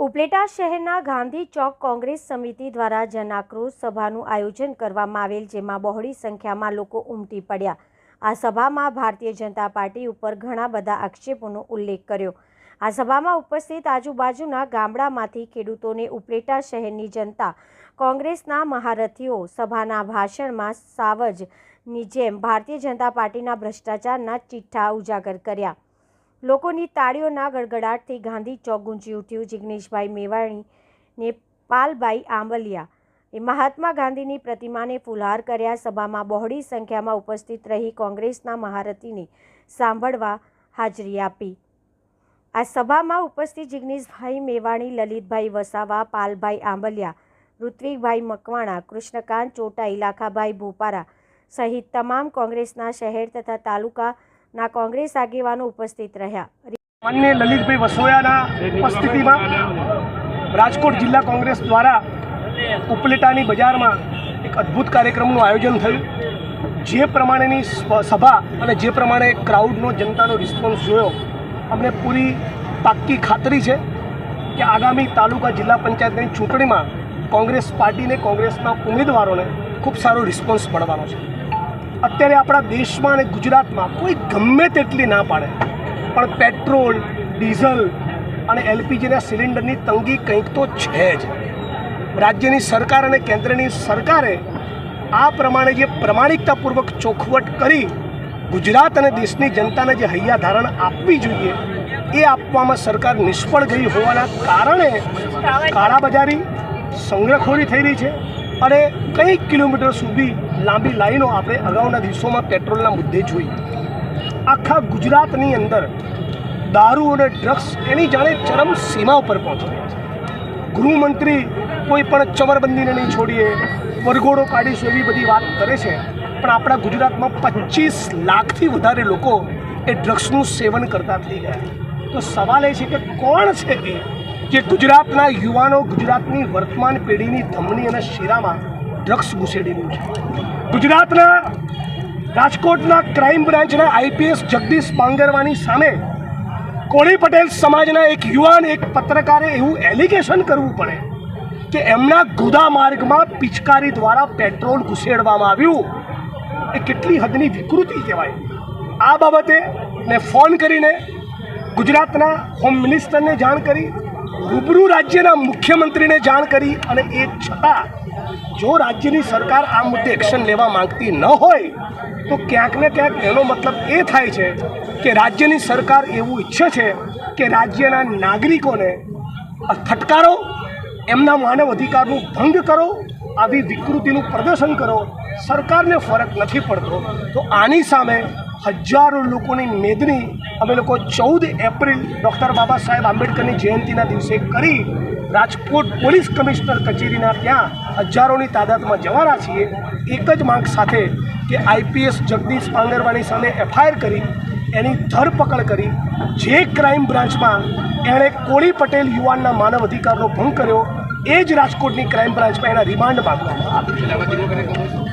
ઉપલેટા શહેરના ગાંધી ચોક કોંગ્રેસ સમિતિ દ્વારા જનાક્રોશ સભાનું આયોજન કરવામાં આવેલ, જેમાં બહોળી સંખ્યામાં લોકો ઉમટી પડ્યા। આ સભામાં ભારતીય જનતા પાર્ટી ઉપર ઘણા બધા આક્ષેપોનો ઉલ્લેખ કર્યો। આ સભામાં ઉપસ્થિત આજુબાજુના ગામડામાંથી ખેડૂતોને ઉપલેટા શહેરની જનતા કોંગ્રેસના મહારથીઓ સભાના ભાષણમાં સાવજની જેમ ભારતીય જનતા પાર્ટીના ભ્રષ્ટાચારના ચિઠ્ઠા ઉજાગર કર્યા। લોકોની તાળીઓના ગડગડાટથી ગાંધી ચોક ગુંજી ઉઠ્યું। જિગ્નેશભાઈ મેવાણી ને પાલભાઈ આંબલિયા એ મહાત્મા ગાંધીની પ્રતિમાને ફૂલહાર કર્યા। સભામાં બહોળી સંખ્યામાં ઉપસ્થિત રહી કોંગ્રેસના મહારથીને સાંભળવા હાજરી આપી। આ સભામાં ઉપસ્થિત જિગ્નેશભાઈ મેવાણી, લલિતભાઈ વસાવા, પાલભાઈ આંબલિયા, ઋત્વિકભાઈ મકવાણા, કૃષ્ણકાંત ચોટાઈ, લાખાભાઈ ભોપારા સહિત તમામ કોંગ્રેસના શહેર તથા તાલુકાના કોંગ્રેસ આગેવાનો ઉપસ્થિત રહ્યા। માનનીય લલિતભાઈ વસોયાના ઉપસ્થિતિમાં રાજકોટ જિલ્લા કોંગ્રેસ દ્વારા ઉપલેટાની બજારમાં એક અદ્ભુત કાર્યક્રમનું આયોજન થયું। જે પ્રમાણેની સભા અને જે પ્રમાણે ક્રાઉડનો જનતાનો રિસ્પોન્સ જોયો, અમને પૂરી પાક્કી ખાતરી છે કે આગામી તાલુકા જિલ્લા પંચાયતની ચૂંટણીમાં કોંગ્રેસ પાર્ટીને, કોંગ્રેસના ઉમેદવારોને ખૂબ સારો રિસ્પોન્સ મળવાનો છે। અત્યારે આપણા દેશમાં અને ગુજરાતમાં કોઈ ગમે તેટલી ના પાડે, પણ પેટ્રોલ, ડીઝલ અને એલપીજીના સિલિન્ડરની તંગી કંઈક તો છે જ। રાજ્યની સરકાર અને કેન્દ્રની સરકારે આ પ્રમાણે જે પ્રમાણિકતાપૂર્વક ચોખવટ કરી ગુજરાત અને દેશની જનતાને જે હૈયાધારણ આપવી જોઈએ એ આપવામાં સરકાર નિષ્ફળ ગઈ હોવાના કારણે કાળાબજારી, સંગ્રહખોરી થઈ રહી છે અને કંઈક કિલોમીટર સુધી લાંબી લાઈનો આપણે અગાઉના દિવસોમાં પેટ્રોલના મુદ્દે જોઈ। આખા ગુજરાતની અંદર દારૂ અને ડ્રગ્સ એની જાણે ચરમ સીમા ઉપર પહોંચી રહ્યા છે। ગૃહમંત્રી કોઈ પણ ચમરબંધીને નહીં છોડીએ, વરઘોડો કાઢીશું એવી બધી વાત કરે છે, પણ આપણા ગુજરાતમાં 25 લાખથી વધારે લોકો એ ડ્રગ્સનું સેવન કરતા થઈ ગયા। તો સવાલ એ છે કે કોણ છે એ જે ગુજરાતના યુવાનો, ગુજરાતની વર્તમાન પેઢીની ધમની અને શિરામાં ડ્રગ્સ ઘૂસેડી રહ્યું છે? ગુજરાતના રાજકોટના ક્રાઇમ બ્રાન્ચના આઈપીએસ જગદીશ પાંગરવાની સામે કોળી પટેલ સમાજના એક યુવાન, એક પત્રકારે એવું એલિગેશન કરવું પડે કે એમના ગુદા માર્ગમાં પિચકારી દ્વારા પેટ્રોલ ઘૂસેડવામાં આવ્યું, એ કેટલી હદની વિકૃતિ કહેવાય। આ બાબતે મેં ફોન કરીને ગુજરાતના હોમ મિનિસ્ટરને જાણ કરી, રૂબરૂ રાજ્યના મુખ્યમંત્રીને જાણ કરી, અને એ છતાં જો રાજ્યની સરકાર આ મુદ્દે એક્શન લેવા માંગતી ન હોય તો ક્યાંક ને ક્યાંક એનો મતલબ એ થાય છે કે રાજ્યની સરકાર એવું ઈચ્છે છે કે રાજ્યના નાગરિકોને ફટકારો, એમના માનવ અધિકારનું ભંગ કરો, આવી વિકૃતિનું પ્રદર્શન કરો, સરકારને ફરક નથી પડતો। તો આની સામે હજારો લોકોની મેદની અમે લોકો 14 એપ્રિલ ડૉક્ટર બાબા સાહેબ આંબેડકરની જયંતિના દિવસે કરી રાજકોટ પોલીસ કમિશનર કચેરીના ત્યાં હજારોની તાદાદમાં જવાના છીએ, એક જ માંગ સાથે કે આઈપીએસ જગદીશ પાંગરવાની સામે એફઆઈઆર કરી એની ધરપકડ કરી, જે ક્રાઇમ બ્રાન્ચમાં એણે કોળી પટેલ યુવાનના માનવ અધિકારનો ભંગ કર્યો એ જ રાજકોટની ક્રાઇમ બ્રાન્ચમાં એના રિમાન્ડ માંગવામાં આવ્યું છે।